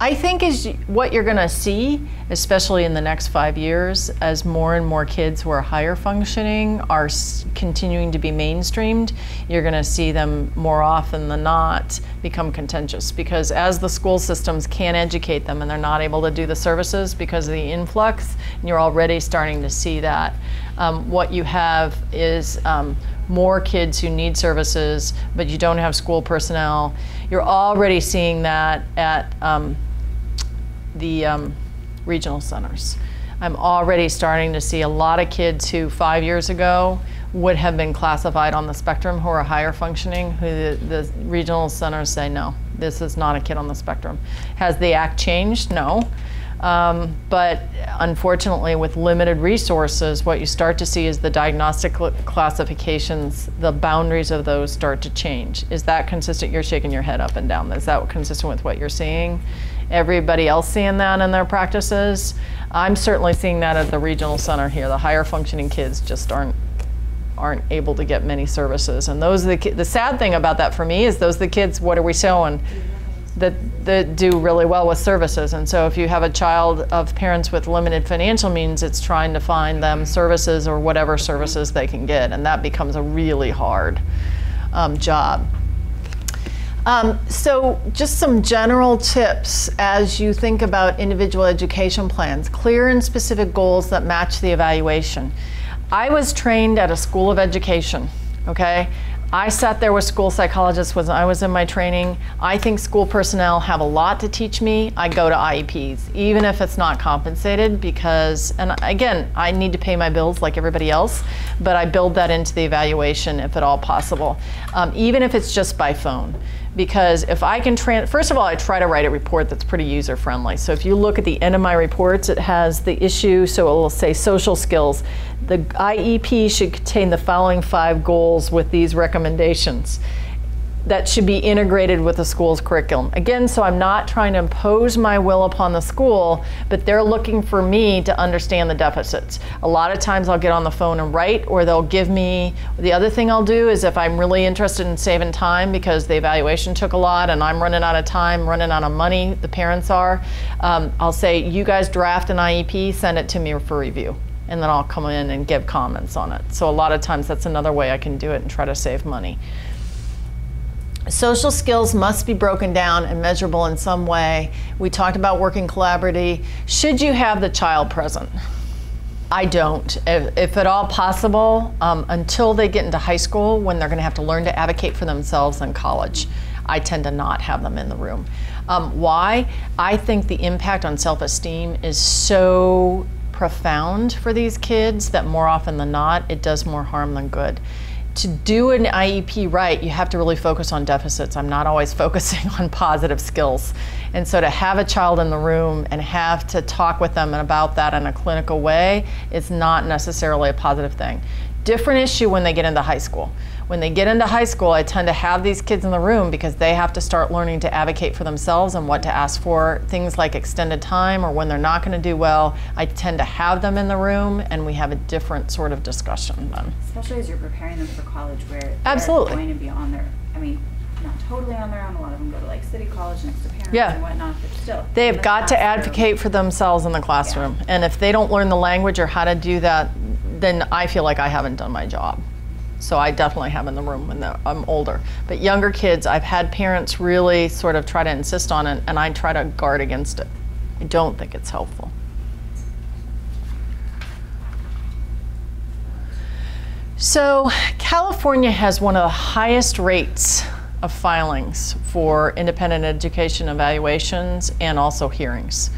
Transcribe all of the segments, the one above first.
I think what you're going to see, especially in the next 5 years, as more and more kids who are higher functioning are continuing to be mainstreamed, you're going to see them more often than not become contentious, because as the school systems can't educate them and they're not able to do the services because of the influx, and you're already starting to see that. What you have is more kids who need services, but you don't have school personnel. You're already seeing that at the regional centers. I'm already starting to see a lot of kids who 5 years ago would have been classified on the spectrum who are higher functioning, who the regional centers say, no, this is not a kid on the spectrum. Has the act changed? No. But unfortunately, with limited resources, what you start to see is the diagnostic classifications, the boundaries of those start to change. Is that consistent? You're shaking your head up and down. Is that consistent with what you're seeing? Everybody else seeing that in their practices? I'm certainly seeing that at the regional center here. The higher functioning kids just aren't able to get many services. And those are the sad thing about that for me is those are the kids, what are we showing? That do really well with services. And so if you have a child of parents with limited financial means, it's trying to find them services or whatever services they can get. And that becomes a really hard job. So just some general tips as you think about individual education plans. Clear and specific goals that match the evaluation. I was trained at a school of education, okay? I sat there with school psychologists when I was in my training. I think school personnel have a lot to teach me. I go to IEPs, even if it's not compensated, because, and again, I need to pay my bills like everybody else, but I build that into the evaluation if at all possible, even if it's just by phone. Because if I can, first of all, I try to write a report that's pretty user-friendly. So if you look at the end of my reports, it has the issue, so it will say social skills. The IEP should contain the following 5 goals with these recommendations. That should be integrated with the school's curriculum. Again, so I'm not trying to impose my will upon the school, but they're looking for me to understand the deficits. A lot of times I'll get on the phone and write, or they'll give me, the other thing I'll do is if I'm really interested in saving time because the evaluation took a lot and I'm running out of time, running out of money, the parents are, I'll say, you guys draft an IEP, send it to me for review. And then I'll come in and give comments on it. So a lot of times that's another way I can do it and try to save money. Social skills must be broken down and measurable in some way. We talked about working collaboratively. Should you have the child present? I don't. If at all possible, until they get into high school, when they're going to have to learn to advocate for themselves in college, I tend to not have them in the room. Why? I think the impact on self-esteem is so profound for these kids that more often than not, it does more harm than good. To do an IEP right, you have to really focus on deficits. I'm not always focusing on positive skills. And so to have a child in the room and have to talk with them about that in a clinical way is not necessarily a positive thing. Different issue when they get into high school. When they get into high school, I tend to have these kids in the room because they have to start learning to advocate for themselves and what to ask for, things like extended time or when they're not going to do well. I tend to have them in the room and we have a different sort of discussion then. Especially as you're preparing them for college where they're Absolutely. going to be on their, I mean, not totally on their own. A lot of them go to like city college next to parents Yeah. and whatnot, but still. They've got to advocate for themselves in the classroom. Yeah. And if they don't learn the language or how to do that, then I feel like I haven't done my job. So I definitely have in the room when I'm older. But younger kids, I've had parents really sort of try to insist on it, and I try to guard against it. I don't think it's helpful. So California has one of the highest rates of filings for independent education evaluations and also hearings,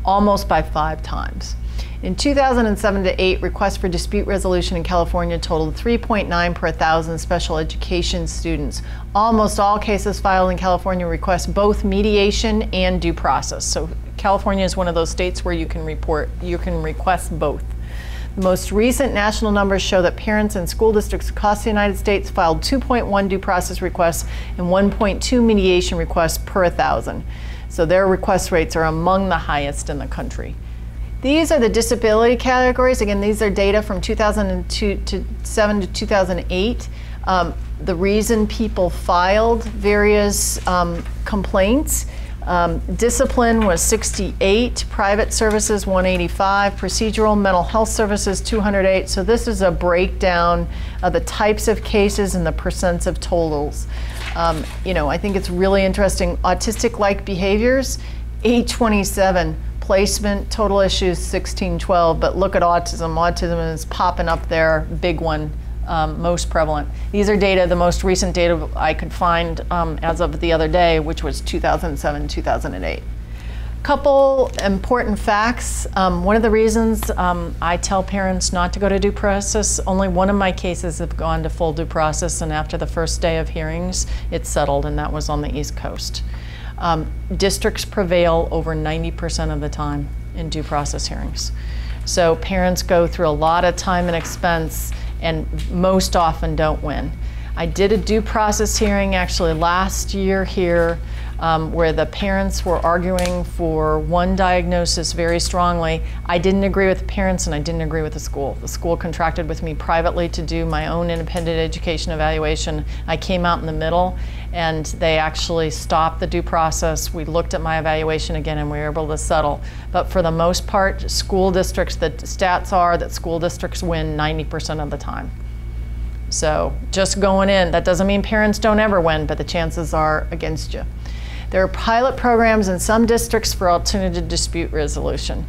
almost by 5 times. In 2007 to 8, requests for dispute resolution in California totaled 3.9 per 1,000 special education students. Almost all cases filed in California request both mediation and due process. So California is one of those states where you can request both. The most recent national numbers show that parents in school districts across the United States filed 2.1 due process requests and 1.2 mediation requests per 1,000. So their request rates are among the highest in the country. These are the disability categories. Again, these are data from 2007 to 2008. The reason people filed various complaints Discipline was 68, private services 185, procedural mental health services 208. So this is a breakdown of the types of cases and the percents of totals. I think it's really interesting. Autistic-like behaviors, 827. Placement, total issues 1612. But look at autism. Autism is popping up there, big one. Most prevalent. These are data, the most recent data I could find as of the other day, which was 2007, 2008. Couple important facts. One of the reasons I tell parents not to go to due process, only one of my cases have gone to full due process, and after the first day of hearings, it's settled, and that was on the East Coast. Districts prevail over 90% of the time in due process hearings. So parents go through a lot of time and expense and most often don't win. I did a due process hearing actually last year here where the parents were arguing for one diagnosis very strongly. I didn't agree with the parents and I didn't agree with the school. The school contracted with me privately to do my own independent education evaluation. I came out in the middle and they actually stopped the due process. We looked at my evaluation again and we were able to settle. But for the most part, school districts, the stats are that school districts win 90% of the time. So just going in, that doesn't mean parents don't ever win, but the chances are against you. There are pilot programs in some districts for alternative dispute resolution.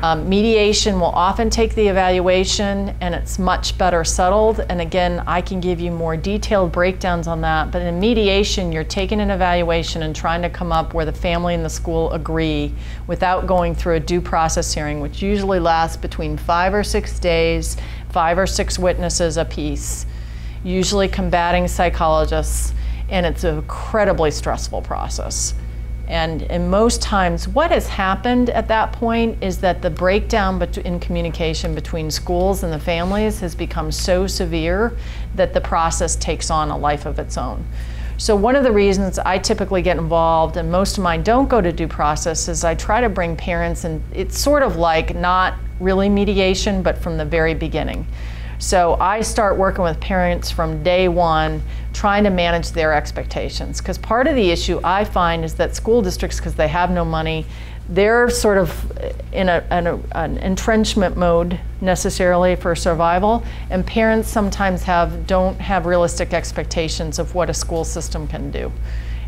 Mediation will often take the evaluation and it's much better settled. And again, I can give you more detailed breakdowns on that. But in mediation, you're taking an evaluation and trying to come up where the family and the school agree without going through a due process hearing, which usually lasts between 5 or 6 days, 5 or 6 witnesses apiece, usually combating psychologists. And it's an incredibly stressful process. And in most times, what has happened at that point is that the breakdown in communication between schools and the families has become so severe that the process takes on a life of its own. So one of the reasons I typically get involved, and most of mine don't go to due process, is I try to bring parents, and it's sort of like not really mediation, but from the very beginning. So I start working with parents from day one, trying to manage their expectations. Because part of the issue I find is that school districts, because they have no money, they're sort of in an entrenchment mode necessarily for survival. And parents sometimes don't have realistic expectations of what a school system can do.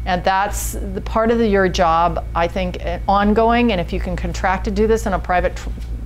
And that's the part of your job, I think, ongoing. And if you can contract to do this in a private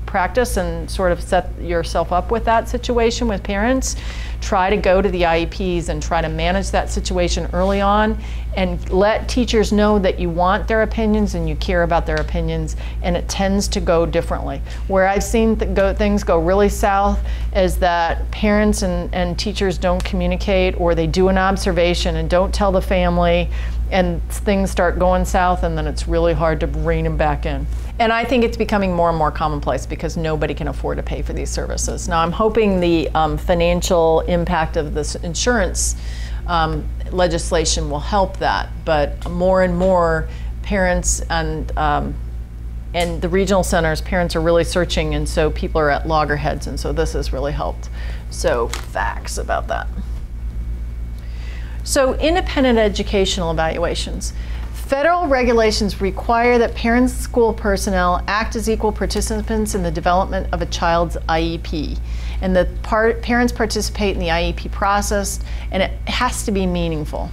practice and sort of set yourself up with that situation with parents, try to go to the IEPs and try to manage that situation early on and let teachers know that you want their opinions and you care about their opinions, and it tends to go differently. Where I've seen things go really south is that parents and teachers don't communicate, or they do an observation and don't tell the family, and things start going south, and then it's really hard to rein them back in. And I think it's becoming more and more commonplace because nobody can afford to pay for these services. Now I'm hoping the financial impact of this insurance legislation will help that, but more and more parents and the regional centers, parents are really searching, and so people are at loggerheads, and so this has really helped. So facts about that. So independent educational evaluations. Federal regulations require that parents and school personnel act as equal participants in the development of a child's IEP. And the parents participate in the IEP process, and it has to be meaningful.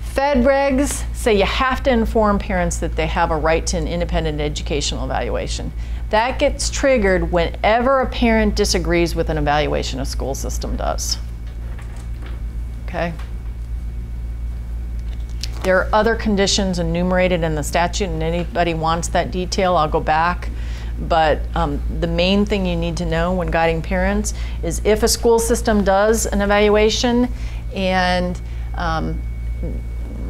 Fed regs say you have to inform parents that they have a right to an independent educational evaluation. That gets triggered whenever a parent disagrees with an evaluation a school system does. Okay? There are other conditions enumerated in the statute, and anybody wants that detail, I'll go back. But the main thing you need to know when guiding parents is if a school system does an evaluation and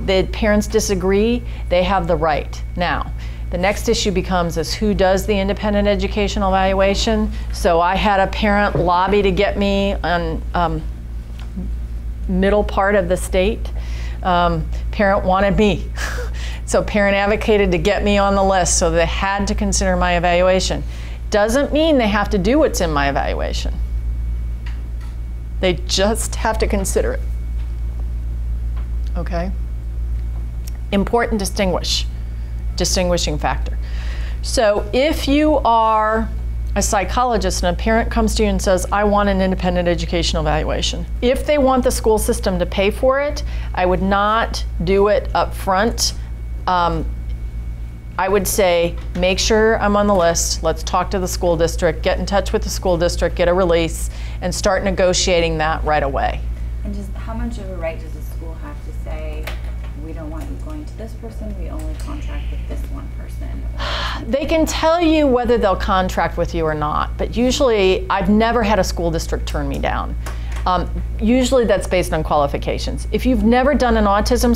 the parents disagree, they have the right. Now, the next issue becomes is who does the independent educational evaluation. So I had a parent lobby to get me on middle part of the state. Parent wanted me. So parent advocated to get me on the list, so they had to consider my evaluation. Doesn't mean they have to do what's in my evaluation. They just have to consider it. Okay? Important distinguishing factor. So if you are a psychologist and a parent comes to you and says, I want an independent educational evaluation. If they want the school system to pay for it, I would not do it up front. I would say, make sure I'm on the list. Let's talk to the school district, get in touch with the school district, get a release, and start negotiating that right away. And just how much of a right does the school have to say, we don't want you going to this person, we only contract with this one person? They can tell you whether they'll contract with you or not, but usually I've never had a school district turn me down. Usually that's based on qualifications. If you've never done an autism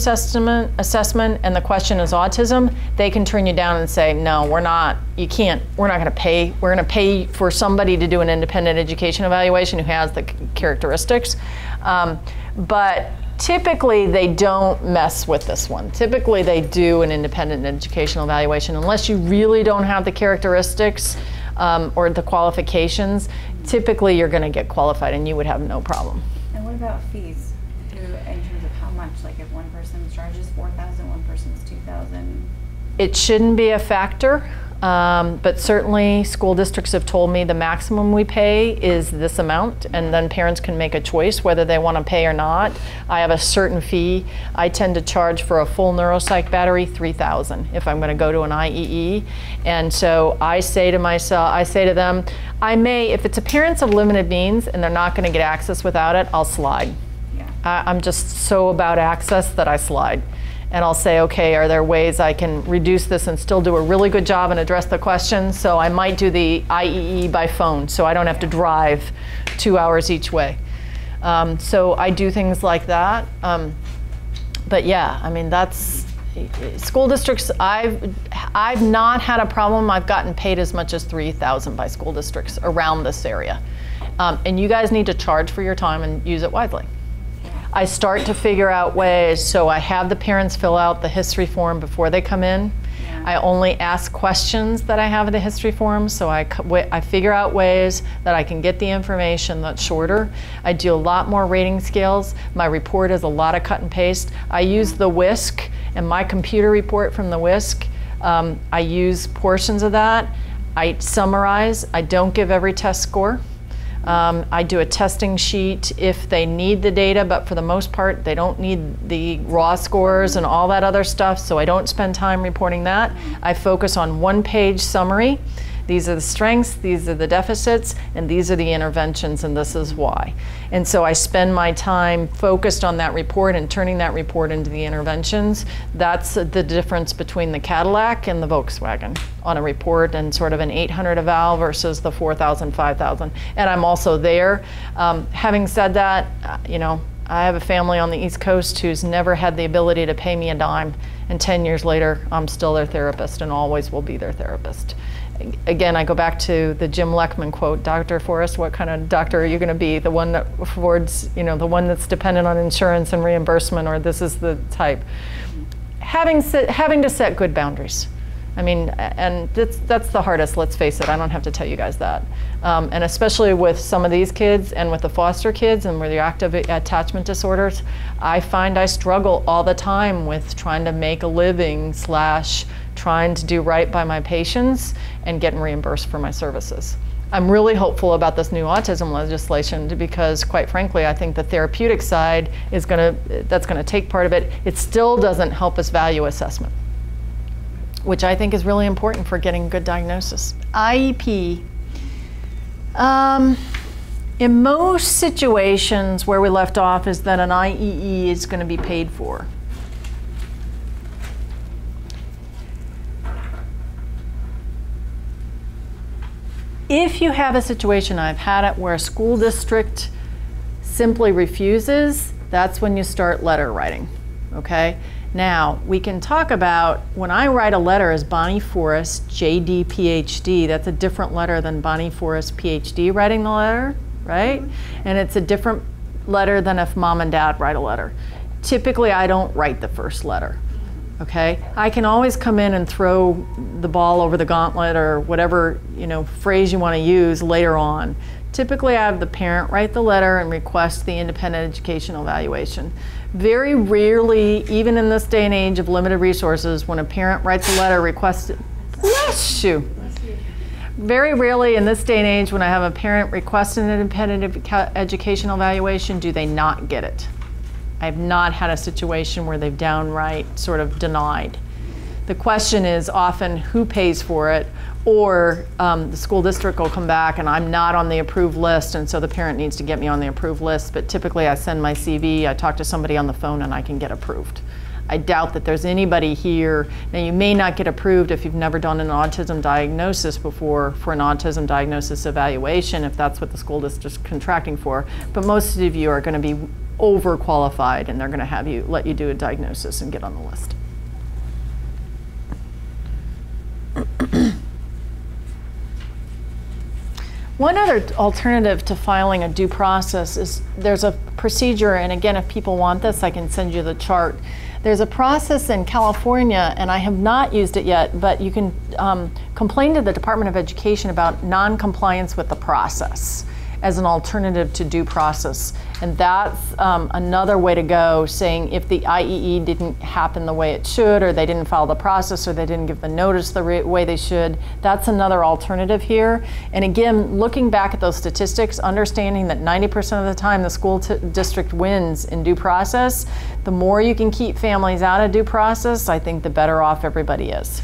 assessment and the question is autism, they can turn you down and say, no, we're not going to pay. We're going to pay for somebody to do an independent education evaluation who has the characteristics. But typically they don't mess with this one. Typically they do an independent educational evaluation unless you really don't have the characteristics or the qualifications. Typically you're going to get qualified and you would have no problem. And what about fees? In terms of how much? Like if one person charges $4,000, one person's $2,000? It shouldn't be a factor, but certainly school districts have told me the maximum we pay is this amount, and then parents can make a choice whether they want to pay or not. I have a certain fee. I tend to charge for a full neuropsych battery $3,000 if I'm going to go to an IEE. And so I say to them, I may, if it's a parents of limited means and they're not going to get access without it, I'll slide. Yeah. I'm just so about access that I slide. And I'll say, okay, are there ways I can reduce this and still do a really good job and address the questions? So I might do the IEE by phone, so I don't have to drive 2 hours each way. So I do things like that. But yeah, I mean, that's, school districts, I've not had a problem. I've gotten paid as much as $3,000 by school districts around this area. And you guys need to charge for your time and use it wisely. I start to figure out ways, so I have the parents fill out the history form before they come in. Yeah. I only ask questions that I have in the history form, so I figure out ways that I can get the information that's shorter. I do a lot more rating scales. My report is a lot of cut and paste. I use the WISC, and my computer report from the WISC, I use portions of that. I summarize. I don't give every test score. I do a testing sheet if they need the data, but for the most part, they don't need the raw scores and all that other stuff, so I don't spend time reporting that. I focus on one-page summary. These are the strengths, these are the deficits, and these are the interventions, and this is why. And so I spend my time focused on that report and turning that report into the interventions. That's the difference between the Cadillac and the Volkswagen on a report, and sort of an 800 eval versus the 4,000, 5,000. And I'm also there. Having said that, you know, I have a family on the East Coast who's never had the ability to pay me a dime, and 10 years later, I'm still their therapist and always will be their therapist. Again, I go back to the Jim Leckman quote, Dr. Forrest, what kind of doctor are you going to be? The one that affords, you know, the one that's dependent on insurance and reimbursement, or this is the type. Having to set good boundaries. I mean, and that's the hardest, let's face it. I don't have to tell you guys that. And especially with some of these kids and with the foster kids and with the active attachment disorders, I find I struggle all the time with trying to make a living / trying to do right by my patients and getting reimbursed for my services. I'm really hopeful about this new autism legislation because, quite frankly, I think the therapeutic side is that's gonna take part of it. It still doesn't help us value assessment, which I think is really important for getting good diagnosis. IEP. In most situations where we left off is that an IEE is going to be paid for. If you have a situation, I've had it, where a school district simply refuses, that's when you start letter writing, okay? Now, we can talk about, when I write a letter as Bonnie Forrest, JD, PhD, that's a different letter than Bonnie Forrest, PhD writing the letter, right? And it's a different letter than if mom and dad write a letter. Typically, I don't write the first letter, okay? I can always come in and throw the ball over the gauntlet or whatever, you know, phrase you want to use later on. Typically, I have the parent write the letter and request the independent educational evaluation. Very rarely, even in this day and age of limited resources, when a parent writes a letter requesting, bless you. Very rarely in this day and age when I have a parent request an independent educational evaluation, do they not get it. I have not had a situation where they've downright sort of denied. The question is often who pays for it, or the school district will come back and I'm not on the approved list, and so the parent needs to get me on the approved list. But typically I send my CV, I talk to somebody on the phone, and I can get approved. I doubt that there's anybody here. Now, you may not get approved if you've never done an autism diagnosis before for an autism diagnosis evaluation, if that's what the school district's contracting for. But most of you are going to be overqualified, and they're going to have you let you do a diagnosis and get on the list. One other alternative to filing a due process is there's a procedure, and again, if people want this, I can send you the chart. There's a process in California, and I have not used it yet, but you can complain to the Department of Education about non-compliance with the process as an alternative to due process. And that's another way to go, saying if the IEE didn't happen the way it should, or they didn't follow the process, or they didn't give the notice the way they should, that's another alternative here. And again, looking back at those statistics, understanding that 90% of the time the school district wins in due process, the more you can keep families out of due process, I think the better off everybody is.